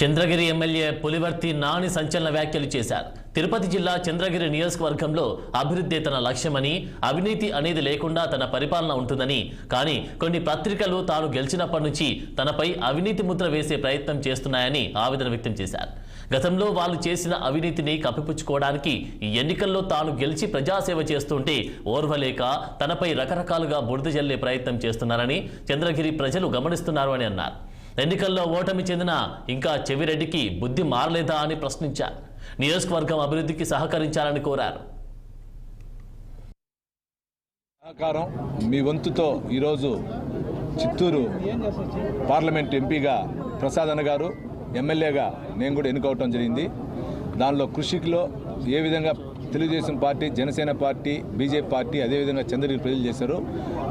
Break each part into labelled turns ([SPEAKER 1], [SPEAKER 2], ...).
[SPEAKER 1] Chandragiri MLA Pulivarthi Nani సంచలన వ్యాఖ్యలు చేశారు. తిరుపతి జిల్లా చంద్రగిరి నియోజకవర్గంలో అభివృద్ధి తన లక్ష్యమని, అవినీతి అనేది లేకుండా తన పరిపాలన ఉంటుందని, కానీ కొన్ని పత్రికలు తాను గెలిచినప్పటి నుంచి తనపై అవినీతి ముద్ర వేసే ప్రయత్నం చేస్తున్నాయని ఆవేదన వ్యక్తం చేశారు. గతంలో వాళ్ళు చేసిన అవినీతిని కప్పిపుచ్చుకోవడానికి ఈ ఎన్నికల్లో తాను గెలిచి ప్రజాసేవ చేస్తుంటే ఓర్వలేక తనపై రకరకాలుగా బురద జల్లే ప్రయత్నం చేస్తున్నారని చంద్రగిరి ప్రజలు గమనిస్తున్నారు అని అన్నారు. ఎన్నికల్లో ఓటమి చెందిన ఇంకా చెవిరెడ్డికి బుద్ధి మారలేదా అని ప్రశ్నించారు. నియోజకవర్గం అభివృద్ధికి సహకరించాలని కోరారు.
[SPEAKER 2] సహకారం మీ వంతుతో ఈరోజు చిత్తూరు పార్లమెంట్ ఎంపీగా ప్రసాద్ అన్న గారు, ఎమ్మెల్యేగా నేను కూడా ఎన్నుకోవటం జరిగింది. దానిలో కృషిలో ఏ విధంగా Telugu Desam party, Janasena party, BJP party, అదేవిధంగా చంద్రగిరి ప్రజలు చేశారు.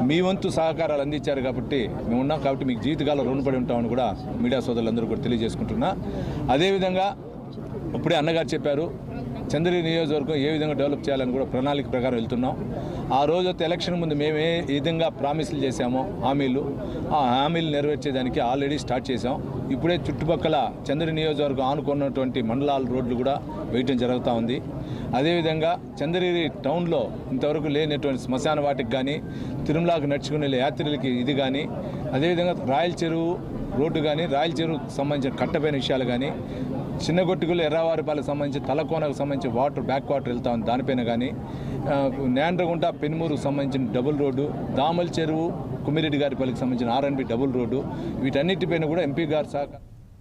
[SPEAKER 2] మీ వంతు సహకారాలు అందించారు కాబట్టి మేము ఉన్నాం, కాబట్టి మీకు జీవితకాలం రుణపడి ఉంటామని కూడా మీడియా సోదరులందరూ కూడా తెలియజేసుకుంటున్నా. అదేవిధంగా ఇప్పుడే అన్నగారు చెప్పారు, చంద్రగిరి నియోజకవర్గం ఏ విధంగా డెవలప్ చేయాలని కూడా ప్రణాళిక ప్రకారం వెళ్తున్నాం. ఆ రోజు ఎలక్షన్ ముందు మేము ఏ విధంగా ప్రామిసులు చేశామో హామీలు, ఆ హామీలు నెరవేర్చేదానికి ఆల్రెడీ స్టార్ట్ చేశాం. ఇప్పుడే చుట్టుపక్కల చంద్రగిరి నియోజకవర్గం ఆనుకున్నటువంటి మండలాల రోడ్లు కూడా వేయటం జరుగుతూ ఉంది. అదేవిధంగా చంద్రగిరి టౌన్లో ఇంతవరకు లేనటువంటి శ్మశాన వాటికి కానీ, తిరుమలకు నడుచుకునే యాత్రికులకి ఇది కానీ, అదేవిధంగా రాయల చెరువు రోడ్డు కానీ, రాయల చెరువుకు సంబంధించిన కట్టపైన విషయాలు కానీ, చిన్నగొట్టుకులు ఎర్రవారిపాలకు సంబంధించి తలకోనకు సంబంధించి వాటర్ బ్యాక్ వాటర్ వెళ్తా ఉంది, దానిపైన కానీ, నేండ్రగుంట పెనుమూరుకు సంబంధించిన డబుల్ రోడ్డు, దామల చెరువు కుమ్మిరెడ్డి గారిపల్లికి సంబంధించిన R&B డబుల్ రోడ్డు, వీటన్నిటిపైన కూడా ఎంపీ గారు సహకారం